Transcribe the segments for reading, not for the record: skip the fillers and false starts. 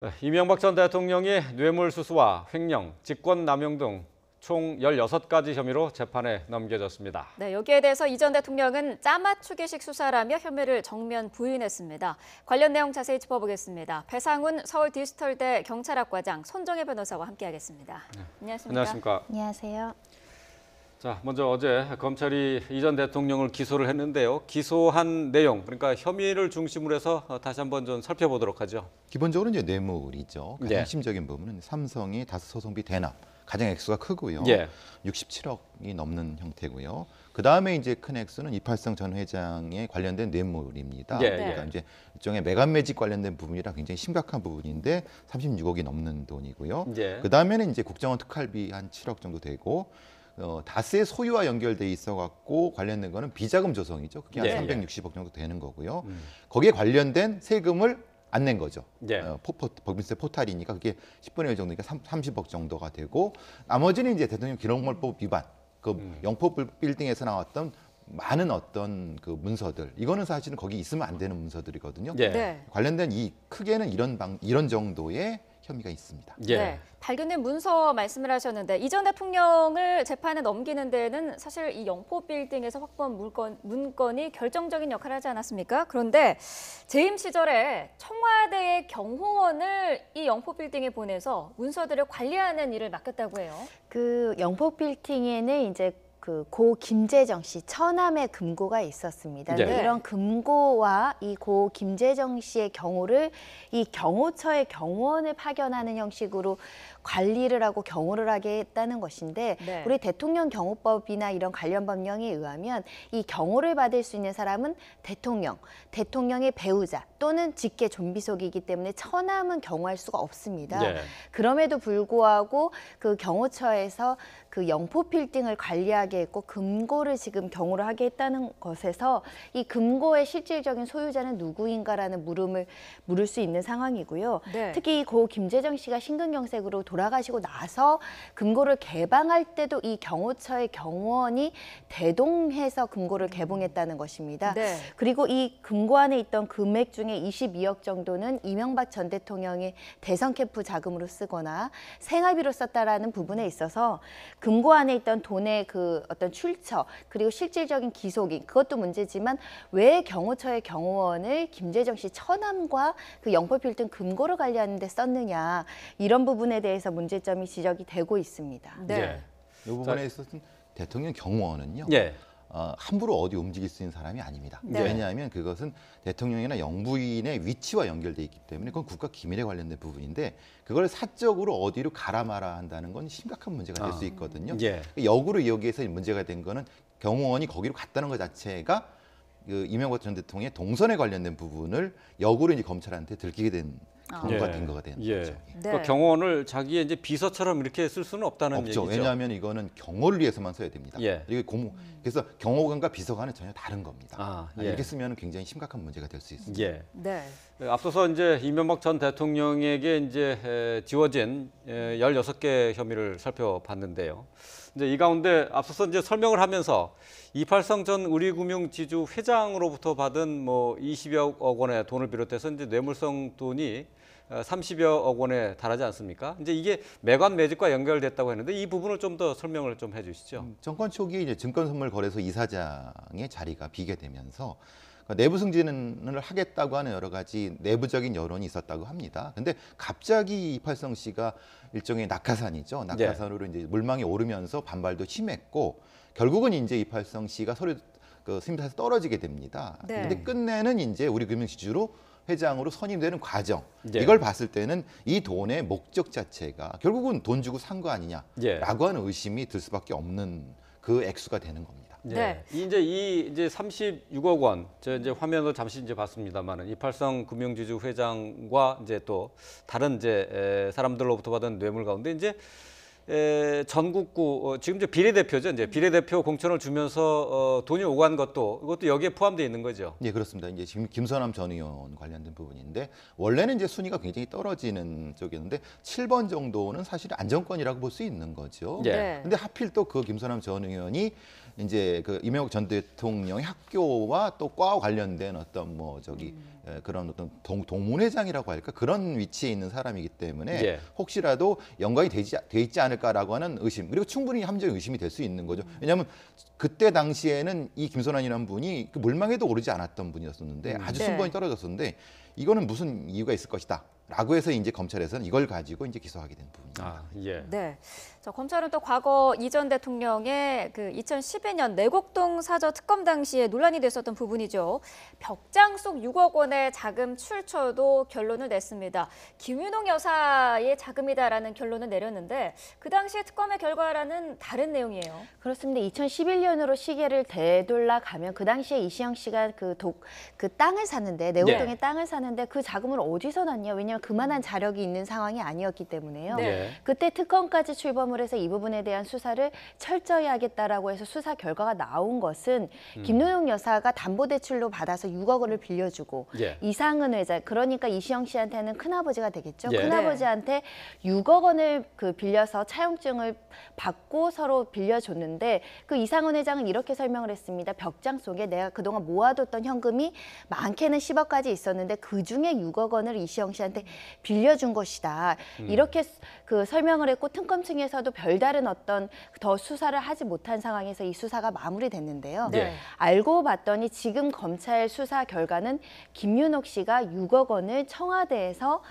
네, 이명박 전 대통령이 뇌물수수와 횡령, 직권남용 등 총 16가지 혐의로 재판에 넘겨졌습니다. 네, 여기에 대해서 이 전 대통령은 짜맞추기식 수사라며 혐의를 정면 부인했습니다. 관련 내용 자세히 짚어보겠습니다. 배상훈 서울 디지털대 경찰학과장, 손정혜 변호사와 함께하겠습니다. 네. 안녕하십니까? 안녕하십니까? 안녕하세요. 자, 먼저 어제 검찰이 이 전 대통령을 기소를 했는데요. 기소한 내용, 그러니까 혐의를 중심으로 해서 다시 한번 좀 살펴보도록 하죠. 기본적으로 이제 뇌물이죠. 가장 예. 핵심적인 부분은 삼성이 다수 소송비 대납 가장 액수가 크고요. 예. 67억이 넘는 형태고요. 그 다음에 이제 큰 액수는 이팔성 전 회장에 관련된 뇌물입니다. 예, 그러니까 예. 이제 일종의 매간매직 관련된 부분이라 굉장히 심각한 부분인데 36억이 넘는 돈이고요. 예. 그 다음에는 이제 국정원 특활비 한 7억 정도 되고. 다스의 소유와 연결돼 있어 갖고 관련된 거는 비자금 조성이죠. 그게 한 예, 360억 정도 되는 거고요. 거기에 관련된 세금을 안 낸 거죠. 예. 법인세 포탈이니까 그게 10분의 1 정도니까 30억 정도가 되고 나머지는 이제 대통령 기록물법 위반, 그 영포 빌딩에서 나왔던 많은 어떤 그 문서들 이거는 사실은 거기 있으면 안 되는 문서들이거든요. 예. 네. 관련된 이 크게는 이런 정도의 혐의가 있습니다. 예. 네, 발견된 문서 말씀을 하셨는데 이 전 대통령을 재판에 넘기는 데에는 사실 이 영포 빌딩에서 확보한 문건이 결정적인 역할을 하지 않았습니까? 그런데 재임 시절에 청와대의 경호원을 이 영포 빌딩에 보내서 문서들을 관리하는 일을 맡겼다고 해요. 그 영포 빌딩에는 이제 그 고 김재정 씨 처남의 금고가 있었습니다. 네. 근데 이런 금고와 이 고 김재정 씨의 경호를 이 경호처의 경호원을 파견하는 형식으로 관리를 하고 경호를 하게 했다는 것인데 네. 우리 대통령 경호법이나 이런 관련 법령에 의하면 이 경호를 받을 수 있는 사람은 대통령, 대통령의 배우자 또는 직계 좀비속이기 때문에 처남은 경호할 수가 없습니다. 네. 그럼에도 불구하고 그 경호처에서 그 영포 빌딩을 관리하게 했고 금고를 지금 경호를 하게 했다는 것에서 이 금고의 실질적인 소유자는 누구인가라는 물음을 물을 수 있는 상황이고요. 네. 특히 고 김재정 씨가 심근경색으로 돌아가시고 나서 금고를 개방할 때도 이 경호처의 경호원이 대동해서 금고를 개봉했다는 것입니다. 네. 그리고 이 금고 안에 있던 금액 중에 22억 정도는 이명박 전 대통령의 대선 캠프 자금으로 쓰거나 생활비로 썼다라는 부분에 있어서 금고 안에 있던 돈의 그 어떤 출처 그리고 실질적인 기속인 그것도 문제지만 왜 경호처의 경호원을 김재정 씨 처남과 그 영포 빌딩 금고를 관리하는 데 썼느냐 이런 부분에 대해서 문제점이 지적이 되고 있습니다. 네. 예. 이 부분에 있어서는 대통령 경호원은요. 예. 함부로 어디 움직일 수 있는 사람이 아닙니다. 네. 왜냐하면 그것은 대통령이나 영부인의 위치와 연결돼 있기 때문에 그건 국가 기밀에 관련된 부분인데 그걸 사적으로 어디로 가라 마라 한다는 건 심각한 문제가 될 수 있거든요. 예. 역으로 여기에서 문제가 된 거는 경호원이 거기로 갔다는 것 자체가 그 이명박 전 대통령의 동선에 관련된 부분을 역으로 이제 검찰한테 들키게 된 경우가 된 거가 되는 예. 거죠. 그러니까 경호원을 자기의 이제 비서처럼 이렇게 쓸 수는 없다는 없죠. 얘기죠. 왜냐하면 이거는 경호를 위해서만 써야 됩니다. 예. 이게 그래서 경호관과 비서관은 전혀 다른 겁니다. 예. 이렇게 쓰면 굉장히 심각한 문제가 될 수 있습니다. 예. 네. 앞서서 이제 이명박 전 대통령에게 이제 지워진 16개 혐의를 살펴봤는데요. 이제 이 가운데 앞서서 이제 설명을 하면서 이팔성 전 우리금융지주 회장으로부터 받은 뭐 20여 억 원의 돈을 비롯해서 이제 뇌물성 돈이 30여 억 원에 달하지 않습니까? 이제 이게 매관 매직과 연결됐다고 했는데 이 부분을 좀 더 설명을 좀 해주시죠. 정권 초기에 이제 증권선물거래소 이사장의 자리가 비게 되면서 내부 승진을 하겠다고 하는 여러 가지 내부적인 여론이 있었다고 합니다. 근데 갑자기 이팔성 씨가 일종의 낙하산이죠. 낙하산으로 이제 물망에 오르면서 반발도 심했고 결국은 이제 이팔성 씨가 서류 그 승진에서 떨어지게 됩니다. 네. 근데 끝내는 이제 우리 금융지주로 회장으로 선임되는 과정 네. 이걸 봤을 때는 이 돈의 목적 자체가 결국은 돈 주고 산 거 아니냐라고 예. 하는 의심이 들 수밖에 없는 그 액수가 되는 겁니다. 네. 이제 36억 원, 저 이제 화면을 잠시 이제 봤습니다만은 이팔성 금융지주 회장과 이제 또 다른 이제 사람들로부터 받은 뇌물 가운데 이제 전국구 지금 이제 비례대표죠. 이제 비례대표 공천을 주면서 돈이 오간 것도 이것도 여기에 포함되어 있는 거죠. 예, 그렇습니다. 이제 지금 김서남 전 의원 관련된 부분인데 원래는 이제 순위가 굉장히 떨어지는 쪽이었는데 7번 정도는 사실 안정권이라고 볼 수 있는 거죠. 예. 네. 근데 하필 또 그 김서남 전 의원이 이제 그 이명박 전 대통령의 학교와 또 과와 관련된 어떤 뭐 저기 그런 어떤 동문회장이라고 할까 그런 위치에 있는 사람이기 때문에 예. 혹시라도 연관이 돼 있지 않을까라고 하는 의심, 그리고 충분히 함정의 의심이 될 수 있는 거죠. 왜냐하면 그때 당시에는 이 김선환이라는 분이 그 물망에도 오르지 않았던 분이었었는데 아주 네. 순번이 떨어졌었는데 이거는 무슨 이유가 있을 것이다 라고 해서 이제 검찰에서는 이걸 가지고 이제 기소하게 된 부분입니다. 아, 예. 네. 자, 검찰은 또 과거 이 전 대통령의 그 2012년 내곡동 사저 특검 당시에 논란이 됐었던 부분이죠. 벽장 속 6억 원의 자금 출처도 결론을 냈습니다. 김윤옥 여사의 자금이다라는 결론을 내렸는데 그 당시의 특검의 결과라는 다른 내용이에요. 그렇습니다. 2011년으로 시계를 되돌아 가면 그 당시에 이시영 씨가 그 땅을 사는데 내곡동에 네. 땅을 사는데 그 자금을 어디서 났냐? 왜냐하면 그만한 자력이 있는 상황이 아니었기 때문에요. 네. 예. 그때 특검까지 출범을 해서 이 부분에 대한 수사를 철저히 하겠다라고 해서 수사 결과가 나온 것은 김윤옥 여사가 담보대출로 받아서 6억 원을 빌려주고 예. 이상은 회장, 그러니까 이시영 씨한테는 큰아버지가 되겠죠. 예. 큰아버지한테 6억 원을 그 빌려서 차용증을 받고 서로 빌려줬는데 그 이상은 회장은 이렇게 설명을 했습니다. 벽장 속에 내가 그동안 모아뒀던 현금이 많게는 10억까지 있었는데 그중에 6억 원을 이시영 씨한테 빌려준 것이다. 이렇게 그 설명을 했고 특검 측에서도 별다른 어떤 더 수사를 하지 못한 상황에서 이 수사가 마무리됐는데요. 네. 알고 봤더니 지금 검찰 수사 결과는 김윤옥 씨가 6억 원을 청와대에서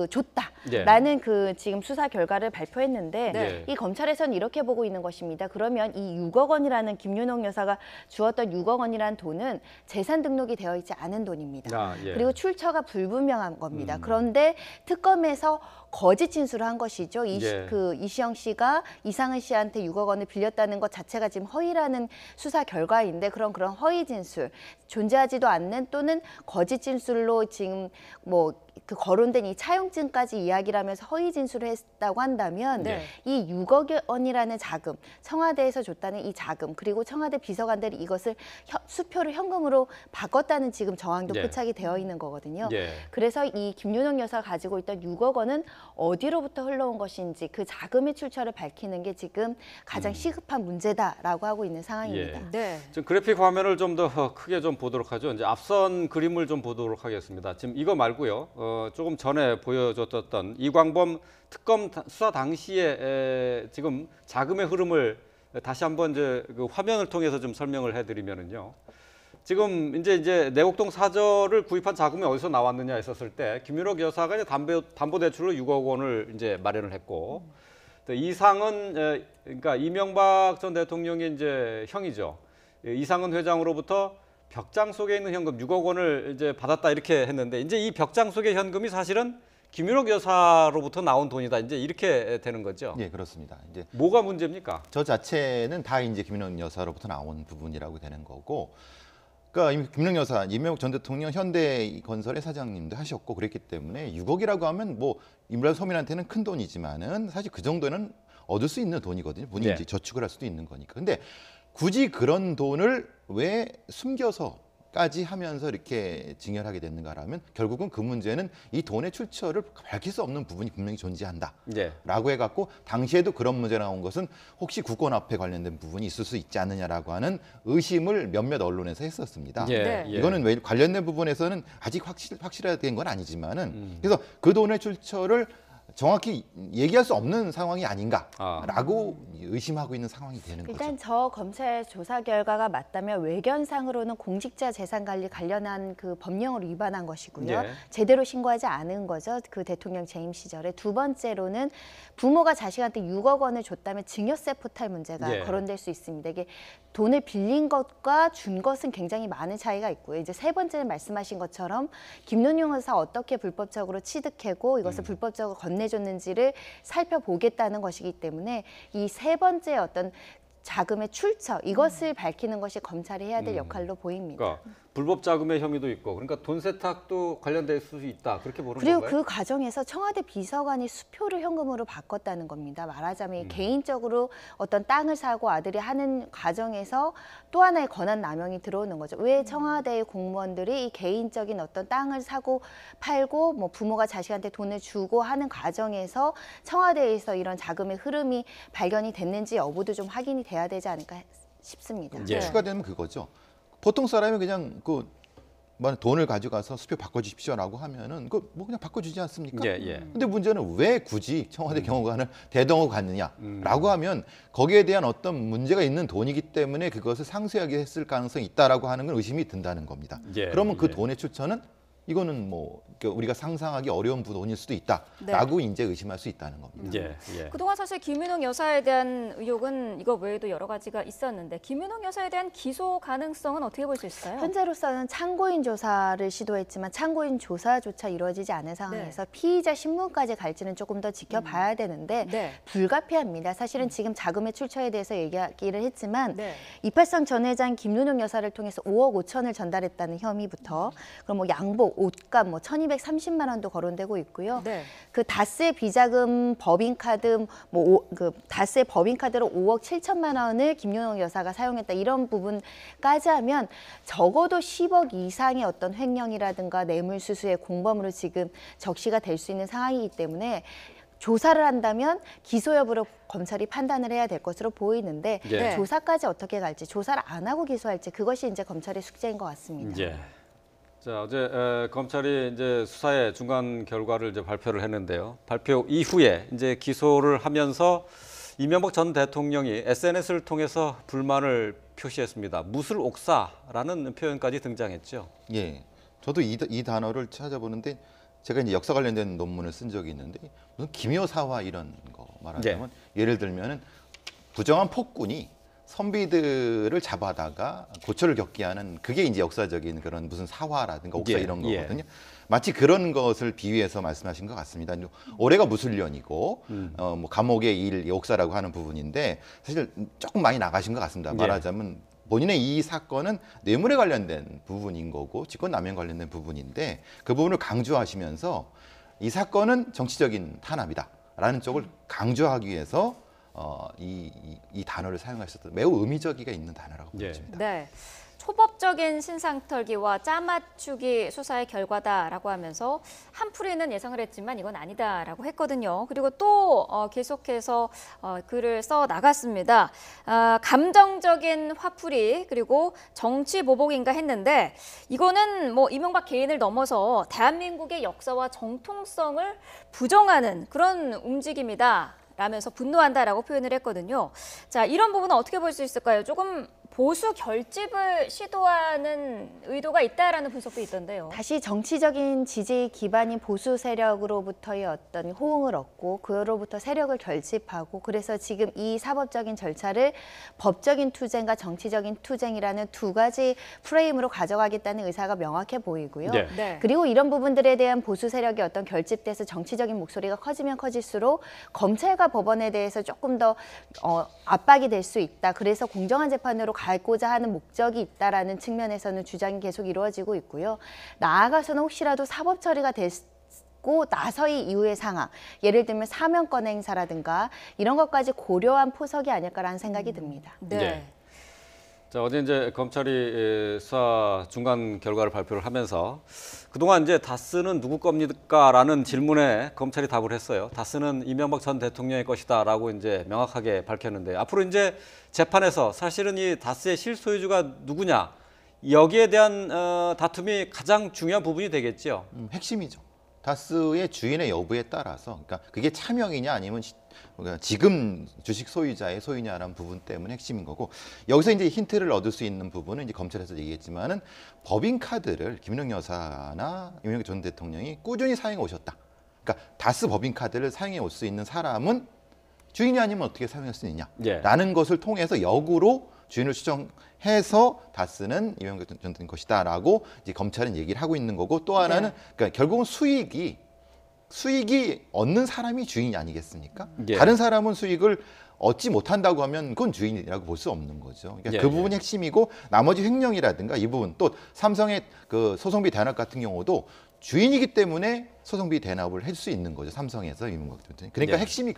줬다라는 그 지금 수사 결과를 발표했는데 네. 이 검찰에서는 이렇게 보고 있는 것입니다. 그러면 이 6억 원이라는 김윤옥 여사가 주었던 6억 원이라는 돈은 재산 등록이 되어 있지 않은 돈입니다. 아, 예. 그리고 출처가 불분명한 겁니다. 그런데 특검에서 거짓 진술을 한 것이죠. 예. 이시영 씨가 이상은 씨한테 6억 원을 빌렸다는 것 자체가 지금 허위라는 수사 결과인데 그런 허위 진술, 존재하지도 않는 또는 거짓 진술로 지금 뭐 그 거론된 이 차용증까지 이야기를 하면서 허위 진술을 했다고 한다면 네. 이 6억 원이라는 자금, 청와대에서 줬다는 이 자금, 그리고 청와대 비서관들이 이것을 수표를 현금으로 바꿨다는 지금 정황도 네. 포착이 되어 있는 거거든요. 예. 그래서 이 김윤옥 여사가 가지고 있던 6억 원은 어디로부터 흘러온 것인지 그 자금의 출처를 밝히는 게 지금 가장 시급한 문제다라고 하고 있는 상황입니다. 예. 네. 지금 그래픽 화면을 좀 더 크게 좀 보도록 하죠. 이제 앞선 그림을 좀 보도록 하겠습니다. 지금 이거 말고요. 조금 전에 보여줬던 이광범 특검 수사 당시에 지금 자금의 흐름을 다시 한번 이제 그 화면을 통해서 좀 설명을 해드리면은요. 지금 이제 내곡동 사저를 구입한 자금이 어디서 나왔느냐 했었을 때 김윤옥 여사가 이제 담보대출로 6억 원을 이제 마련을 했고 또 이상은 그러니까 이명박 전 대통령의 이제 형이죠. 이상은 회장으로부터 벽장 속에 있는 현금 6억 원을 이제 받았다 이렇게 했는데 이제 이 벽장 속의 현금이 사실은 김윤옥 여사로부터 나온 돈이다 이제 이렇게 되는 거죠. 예, 그렇습니다. 이제 뭐가 문제입니까? 저 자체는 다 이제 김윤옥 여사로부터 나온 부분이라고 되는 거고, 그러니까 이미 김윤옥 여사, 이명박 전 대통령 현대건설의 사장님도 하셨고 그랬기 때문에 6억이라고 하면 뭐 임란 서민한테는 큰 돈이지만은 사실 그 정도는 얻을 수 있는 돈이거든요. 본인이 네. 이제 저축을 할 수도 있는 거니까. 근데 굳이 그런 돈을 왜 숨겨서까지 하면서 이렇게 징역하게 됐는가라면 결국은 그 문제는 이 돈의 출처를 밝힐 수 없는 부분이 분명히 존재한다. 예. 라고 해갖고 당시에도 그런 문제가 나온 것은 혹시 국권화폐 관련된 부분이 있을 수 있지 않느냐라고 하는 의심을 몇몇 언론에서 했었습니다. 예. 네. 예. 이거는 왜 관련된 부분에서는 아직 확실하게 건 아니지만은 그래서 그 돈의 출처를 정확히 얘기할 수 없는 상황이 아닌가라고 의심하고 있는 상황이 되는 일단 거죠. 저 검찰 조사 결과가 맞다면 외견상으로는 공직자 재산 관리 관련한 그 법령을 위반한 것이고요. 예. 제대로 신고하지 않은 거죠. 그 대통령 재임 시절에. 두 번째로는 부모가 자식한테 6억 원을 줬다면 증여세 포탈 문제가 예. 거론될 수 있습니다. 이게 돈을 빌린 것과 준 것은 굉장히 많은 차이가 있고요. 이제 세 번째는 말씀하신 것처럼 김윤옥 여사 어떻게 불법적으로 취득하고 이것을 불법적으로 건네줬는지를 살펴보겠다는 것이기 때문에 이 세 번째 어떤 자금의 출처 이것을 밝히는 것이 검찰이 해야 될 역할로 보입니다. 그러니까 불법 자금의 혐의도 있고 그러니까 돈 세탁도 관련될 수 있다 그렇게 보는 그리고 건가요? 그 과정에서 청와대 비서관이 수표를 현금으로 바꿨다는 겁니다. 말하자면 개인적으로 어떤 땅을 사고 아들이 하는 과정에서 또 하나의 권한 남용이 들어오는 거죠. 왜 청와대의 공무원들이 이 개인적인 어떤 땅을 사고 팔고 뭐 부모가 자식한테 돈을 주고 하는 과정에서 청와대에서 이런 자금의 흐름이 발견이 됐는지 여부도 좀 확인이 돼야 되지 않을까 싶습니다. 예. 추가되면 그거죠. 보통 사람이 그냥 뭐 돈을 가져가서 수표 바꿔주십시오라고 하면은 뭐 그냥 바꿔주지 않습니까? 예, 예. 근데 문제는 왜 굳이 청와대 경호관을 대동하고 갔느냐라고 하면 거기에 대한 어떤 문제가 있는 돈이기 때문에 그것을 상세하게 했을 가능성이 있다라고 하는 건 의심이 든다는 겁니다. 예, 그러면 그 예. 돈의 출처는 이거는 뭐 우리가 상상하기 어려운 돈일 수도 있다라고 이제 의심할 수 있다는 겁니다. 예, 예. 그동안 사실 김윤옥 여사에 대한 의혹은 이거 외에도 여러 가지가 있었는데 김윤옥 여사에 대한 기소 가능성은 어떻게 볼 수 있어요? 현재로서는 참고인 조사를 시도했지만 참고인 조사조차 이루어지지 않은 상황에서 피의자 신문까지 갈지는 조금 더 지켜봐야 되는데 네. 불가피합니다. 사실은 지금 자금의 출처에 대해서 얘기를 했지만 네. 이팔성 전 회장 김윤옥 여사를 통해서 5억 5천을 전달했다는 혐의부터 그럼 뭐 양복, 옷값 뭐 1,230만 원도 거론되고 있고요. 네. 그 다스의 비자금 법인카드 그 다스의 법인카드로 5억 7천만 원을 김윤옥 여사가 사용했다 이런 부분까지 하면 적어도 10억 이상의 어떤 횡령이라든가 뇌물수수의 공범으로 지금 적시가 될 수 있는 상황이기 때문에 조사를 한다면 기소 여부를 검찰이 판단을 해야 될 것으로 보이는데 예. 조사까지 어떻게 갈지 조사를 안 하고 기소할지 그것이 이제 검찰의 숙제인 것 같습니다. 예. 자, 어제 검찰이 이제 수사의 중간 결과를 이제 발표를 했는데요. 발표 이후에 이제 기소를 하면서 이명박 전 대통령이 SNS를 통해서 불만을 표시했습니다. 무술옥사라는 표현까지 등장했죠. 예, 저도 이 단어를 찾아보는데 제가 이제 역사 관련된 논문을 쓴 적이 있는데 무슨 기묘사화 이런 거 말하자면 예를 들면은 부정한 폭군이 선비들을 잡아다가 고초를 겪게 하는 그게 이제 역사적인 그런 무슨 사화라든가 옥사 이런 거거든요. 마치 그런 것을 비유해서 말씀하신 것 같습니다. 올해가 무술년이고 뭐 감옥의 일 옥사라고 하는 부분인데 사실 조금 많이 나가신 것 같습니다. 말하자면 본인의 이 사건은 뇌물에 관련된 부분인 거고 직권남용 관련된 부분인데 그 부분을 강조하시면서 이 사건은 정치적인 탄압이다라는 쪽을 강조하기 위해서 이 단어를 사용하셨던 매우 의미적이가 있는 단어라고 보여집니다. 네. 초법적인 신상털기와 짜맞추기 수사의 결과다라고 하면서 한풀이는 예상을 했지만 이건 아니다라고 했거든요. 그리고 또 계속해서 글을 써 나갔습니다. 감정적인 화풀이 그리고 정치 보복인가 했는데 이거는 뭐 이명박 개인을 넘어서 대한민국의 역사와 정통성을 부정하는 그런 움직임이다. 라면서 분노한다라고 표현을 했거든요. 자, 이런 부분은 어떻게 볼 수 있을까요? 조금 보수 결집을 시도하는 의도가 있다라는 분석도 있던데요. 다시 정치적인 지지 기반인 보수 세력으로부터의 어떤 호응을 얻고 그로부터 세력을 결집하고 그래서 지금 이 사법적인 절차를 법적인 투쟁과 정치적인 투쟁이라는 두 가지 프레임으로 가져가겠다는 의사가 명확해 보이고요. 네. 네. 그리고 이런 부분들에 대한 보수 세력이 어떤 결집돼서 정치적인 목소리가 커지면 커질수록 검찰과 법원에 대해서 조금 더 압박이 될 수 있다. 그래서 공정한 재판으로 가고자 하는 목적이 있다라는 측면에서는 주장이 계속 이루어지고 있고요. 나아가서는 혹시라도 사법 처리가 됐고 나서의 이후의 상황, 예를 들면 사면권 행사라든가 이런 것까지 고려한 포석이 아닐까라는 생각이 듭니다. 네. 네. 자, 어제 이제 검찰이 수사 중간 결과를 발표를 하면서 그동안 이제 다스는 누구 겁니까라는 질문에 검찰이 답을 했어요. 다스는 이명박 전 대통령의 것이다라고 이제 명확하게 밝혔는데 앞으로 이제 재판에서 사실은 이 다스의 실소유주가 누구냐 여기에 대한 다툼이 가장 중요한 부분이 되겠죠. 핵심이죠. 다스의 주인의 여부에 따라서, 그러니까 그게 차명이냐 아니면 지금 주식 소유자의 소유냐라는 부분 때문에 핵심인 거고, 여기서 이제 힌트를 얻을 수 있는 부분은 이제 검찰에서 얘기했지만은 법인 카드를 김윤옥 여사나 이명박 전 대통령이 꾸준히 사용해 오셨다. 그러니까 다스 법인 카드를 사용해 올 수 있는 사람은 주인이 아니면 어떻게 사용할 수 있느냐라는 것을 통해서 역으로 주인을 추정해서 다스는 이명박 전 대통령 것이다라고 이제 검찰은 얘기를 하고 있는 거고, 또 하나는 그러니까 결국은 수익이 얻는 사람이 주인이 아니겠습니까? 다른 사람은 수익을 얻지 못한다고 하면 그건 주인이라고 볼 수 없는 거죠. 그러니까 그 부분이 핵심이고, 나머지 횡령이라든가 이 부분, 또 삼성의 그 소송비 대납 같은 경우도 주인이기 때문에 소송비 대납을 할 수 있는 거죠. 삼성에서 이명박 대통령. 그러니까 핵심이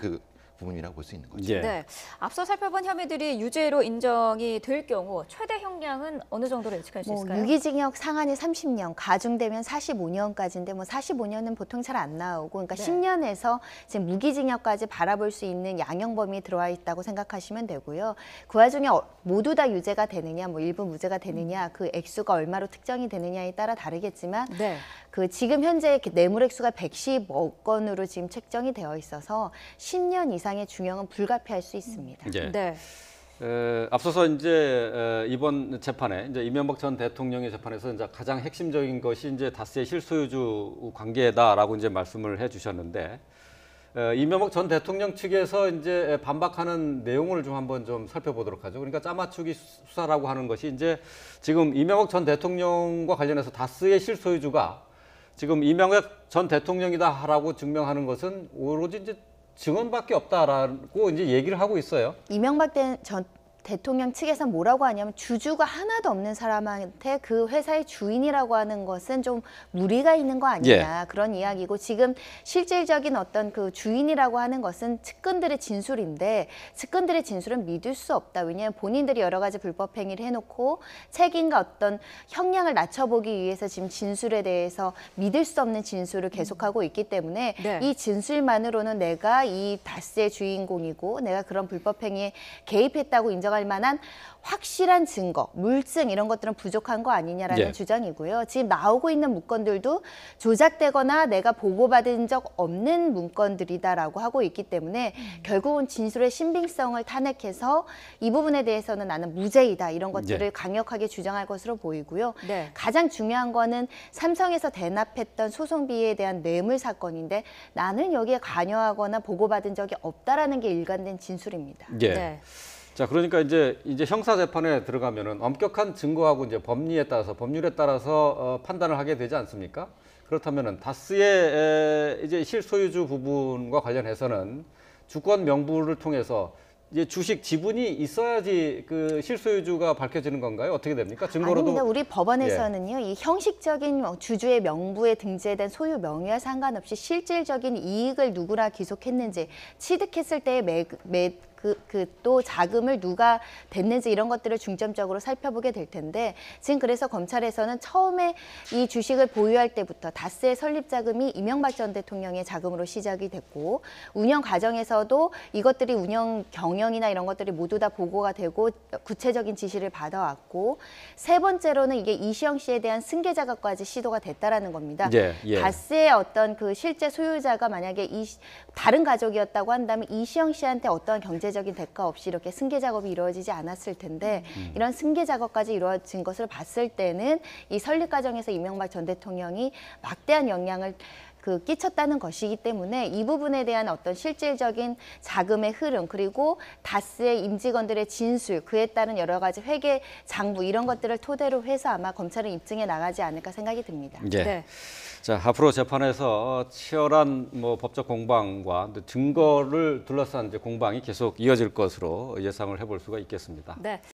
부분이라고 볼 수 있는 거죠. 예. 네. 앞서 살펴본 혐의들이 유죄로 인정이 될 경우 최대 형량은 어느 정도로 예측할 수 있을까요? 유기징역 상한이 30년, 가중되면 45년까지인데 45년은 보통 잘 안 나오고 그러니까 네. 10년에서 지금 무기징역까지 바라볼 수 있는 양형 범위에 들어와 있다고 생각하시면 되고요. 그 와중에 모두 다 유죄가 되느냐, 일부 무죄가 되느냐, 그 액수가 얼마로 특정이 되느냐에 따라 다르겠지만 네. 그 지금 현재 뇌물 액수가 110억 건으로 지금 책정이 되어 있어서 10년 이상의 중형은 불가피할 수 있습니다. 예. 네. 앞서서 이제 이번 재판에 이제 이명박 전 대통령의 재판에서 이제 가장 핵심적인 것이 이제 다스의 실소유주 관계다라고 이제 말씀을 해주셨는데 이명박 전 대통령 측에서 이제 반박하는 내용을 좀 한번 좀 살펴보도록 하죠. 그러니까 짜맞추기 수사라고 하는 것이 이제 지금 이명박 전 대통령과 관련해서 다스의 실소유주가 지금 이명박 전 대통령이다라고 증명하는 것은 오로지 이제 증언밖에 없다라고 이제 얘기를 하고 있어요. 이명박 전 대통령 측에서 뭐라고 하냐면 주주가 하나도 없는 사람한테 그 회사의 주인이라고 하는 것은 좀 무리가 있는 거 아니냐 그런 이야기고 지금 실질적인 어떤 그 주인이라고 하는 것은 측근들의 진술인데 측근들의 진술은 믿을 수 없다. 왜냐하면 본인들이 여러 가지 불법 행위를 해놓고 책임과 어떤 형량을 낮춰보기 위해서 지금 진술에 대해서 믿을 수 없는 진술을 계속하고 있기 때문에 네. 이 진술만으로는 내가 이 다스의 주인공이고 내가 그런 불법 행위에 개입했다고 인정할 만한 확실한 증거, 물증 이런 것들은 부족한 거 아니냐라는 예. 주장이고요. 지금 나오고 있는 문건들도 조작되거나 내가 보고받은 적 없는 문건들이다라고 하고 있기 때문에 결국은 진술의 신빙성을 탄핵해서 이 부분에 대해서는 나는 무죄이다 이런 것들을 예. 강력하게 주장할 것으로 보이고요. 네. 가장 중요한 거는 삼성에서 대납했던 소송비에 대한 뇌물 사건인데 나는 여기에 관여하거나 보고받은 적이 없다라는 게 일관된 진술입니다. 예. 네. 자, 그러니까 이제 형사 재판에 들어가면은 엄격한 증거하고 이제 법률에 따라서 판단을 하게 되지 않습니까? 그렇다면은 다스의 이제 실소유주 부분과 관련해서는 주권 명부를 통해서 이제 주식 지분이 있어야지 그 실소유주가 밝혀지는 건가요? 어떻게 됩니까? 증거로도 아닙니다. 우리 법원에서는요, 이 형식적인 주주의 명부에 등재된 소유 명의와 상관없이 실질적인 이익을 누구나 귀속했는지, 취득했을 때의 또 자금을 누가 댔는지 이런 것들을 중점적으로 살펴보게 될 텐데 지금 그래서 검찰에서는 처음에 이 주식을 보유할 때부터 다스의 설립 자금이 이명박 전 대통령의 자금으로 시작이 됐고 운영 과정에서도 이것들이 운영 경영이나 이런 것들이 모두 다 보고가 되고 구체적인 지시를 받아왔고 세 번째로는 이게 이시영 씨에 대한 승계 작업까지 시도가 됐다라는 겁니다. 예, 예. 다스의 어떤 그 실제 소유자가 만약에 다른 가족이었다고 한다면 이시영 씨한테 어떠한 경제적인 대가 없이 이렇게 승계 작업이 이루어지지 않았을 텐데 이런 승계 작업까지 이루어진 것을 봤을 때는 이 설립 과정에서 이명박 전 대통령이 막대한 영향을 끼쳤다는 것이기 때문에 이 부분에 대한 어떤 실질적인 자금의 흐름 그리고 다스의 임직원들의 진술 그에 따른 여러 가지 회계 장부 이런 것들을 토대로 해서 아마 검찰은 입증해 나가지 않을까 생각이 듭니다. 예. 네. 자, 앞으로 재판에서 치열한 법적 공방과 증거를 둘러싼 이제 공방이 계속 이어질 것으로 예상을 해볼 수가 있겠습니다. 네.